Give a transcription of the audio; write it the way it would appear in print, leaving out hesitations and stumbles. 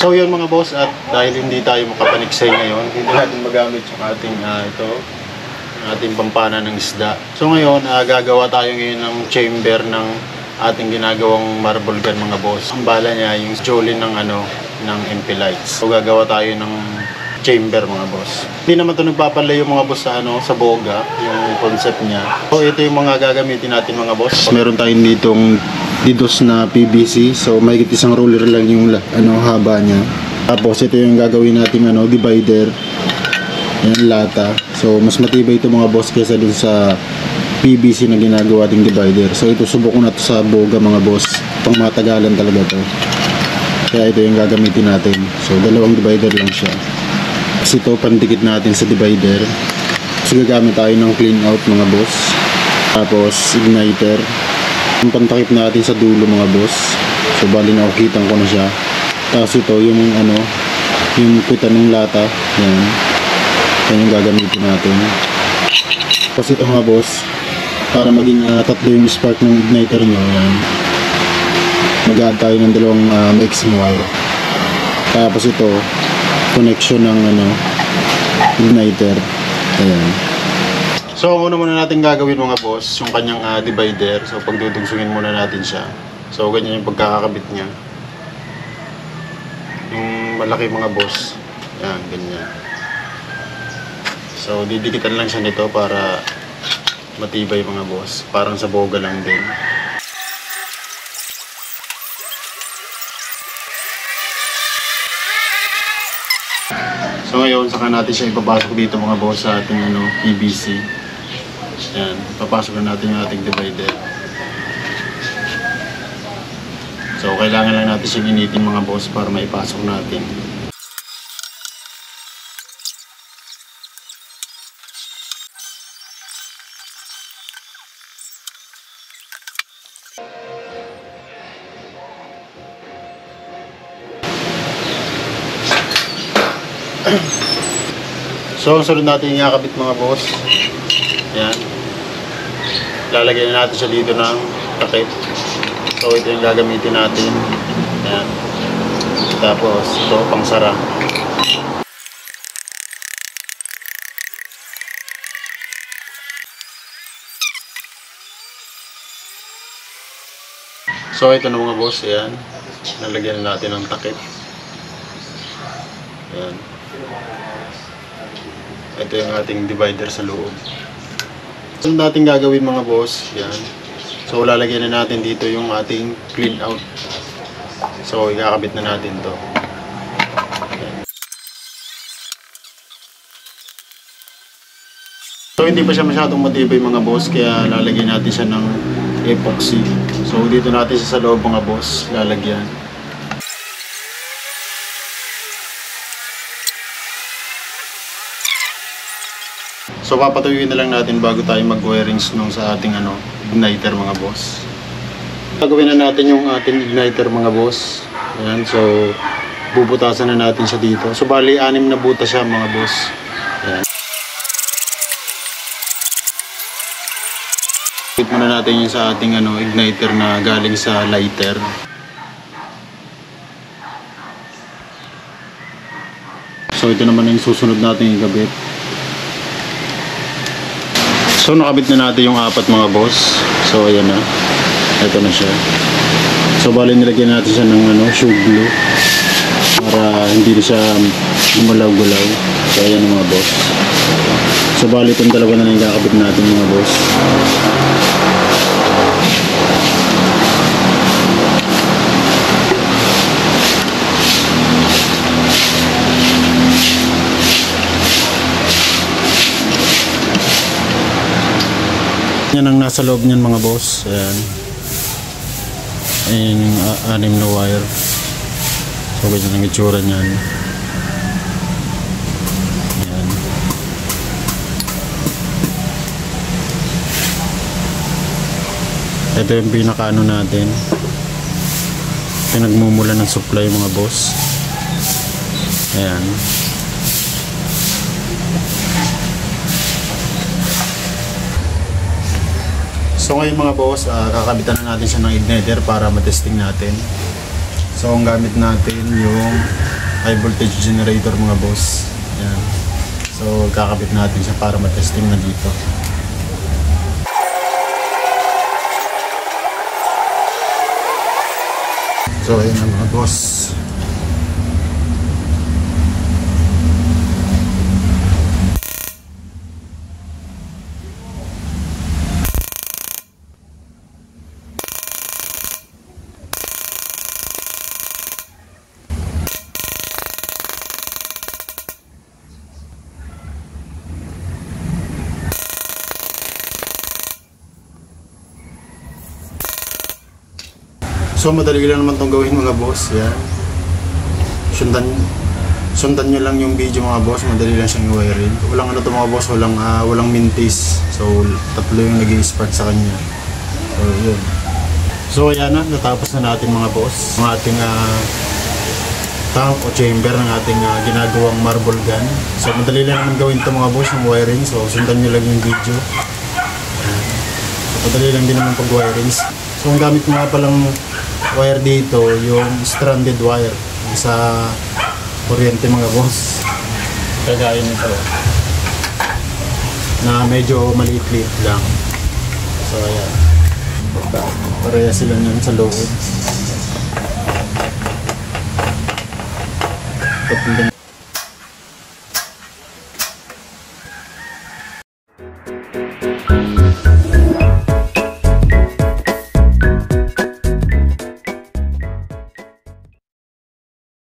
So yun mga boss, at dahil hindi tayo makapaniksay ngayon, hindi natin magamit yung ating ating pampana ng isda. So ngayon, gagawa tayo ngayon ng chamber ng ating ginagawang marble gun mga boss. Ang bala niya yung jolly ng ng MP lights. So gagawa tayo ng chamber mga boss. Hindi naman ito nagpapalayo mga boss sa boga, yung concept niya. So ito yung mga gagamitin natin mga boss. Meron tayong ditong didos na PVC. So may isang roller lang yung haba niya. Tapos ito yung gagawin natin divider. Yan, lata. So mas matibay ito mga boss kaysa dun sa PVC na ginagawa ating divider. So ito subok ko na ito sa boga mga boss. Pang matagalan talaga to. Kaya ito yung gagamitin natin. So dalawang divider lang siya. Kasi ito pandikit natin sa divider. So gagamit tayo ng clean out mga boss. Tapos igniter. Yung pantakip natin sa dulo mga boss. So bali nakukitan ko na siya. Tapos ito yung yung puta ng lata. Yan. Yan yung gagamitin natin. Tapos ito mga boss, para maging tatlo yung spark ng igniter nyo. Yan. Mag-add tayo ng dalawang mixing wire. Tapos ito connection ng igniter. Ayan. So una muna natin gagawin mga boss yung kanyang divider. So pagdudugsungin muna natin siya. So ganyan yung pagkakakabit niya. Yung malaki mga boss. Ayan, ganyan. So didikitan lang siya nito para matibay mga boss. Parang sa boga lang din. So ngayon, saka natin siya ipapasok dito mga boss sa ating PVC. Yan, papasok na natin yung ating divider. So kailangan lang natin siyang initin mga boss para maipasok natin. So, ang sunod natin yung kakabit mga boss. Yan. Lalagyan na natin siya dito ng takip. So, ito yung gagamitin natin. Yan. Tapos, ito, pangsara. So, ito na mga boss. Yan. Lalagyan na natin ng takip. Yan. Ito yung ating divider sa loob. Ano natin gagawin mga boss? Yan. So lalagyan na natin dito yung ating clean out. So ikakabit na natin to. Yan. So hindi pa siya masyadong matibay mga boss, kaya lalagyan natin siya ng epoxy. So dito natin siya sa loob mga boss lalagyan. So papatuyuin na lang natin bago tayo mag-wirings nung sa ating igniter mga boss. Gagawin na natin yung ating igniter mga boss. Ayan, so bubutasan na natin siya dito. So bali 6 na butas siya mga boss. Ayan. Put muna natin yung sa ating igniter na galing sa lighter. So ito naman yung susunod natin ikabit. So nakabit na natin yung 4 mga boss. So ayan na. Ito na siya. So bali nilagyan natin siya ng shoe glue para hindi na siya gumalaw-gulaw. So ayan mga boss. So bali itong dalawa na yung kakabit natin mga boss. Yan ang nasa loob niyan mga boss. Ayan. Ayan yung 6 na wire. So ganyan ang itsura niyan. Ayan. Ito yung pinaka natin. Pinagmumula ng supply mga boss. Ayan. So ngayon mga boss, kakabitan na natin siya ng igniter para matesting natin. So ang gamit natin yung high voltage generator mga boss. Yan. So kakabit natin siya para matesting na dito. So ayun na mga boss. So madali lang naman itong gawin mga boss. Yan. Sundan nyo lang yung video mga boss. Madali lang siyang wiring. Walang ano to mga boss. Walang mintis. So tatlo yung nag-i-spark sa kanya. So yun. So ayan na. Natapos na natin mga boss ang ating tank o chamber ng ating ginagawang marble gun. So madali lang naman gawin ito mga boss yung wiring. So sundan nyo lang yung video. So madali lang din naman pag-wiring. So ang gamit ko nga palang wire dito, yung stranded wire sa kuryente mga boss. Kagaya nito na medyo maliit-liit lang. So ayan, pareha sila yan sa loob.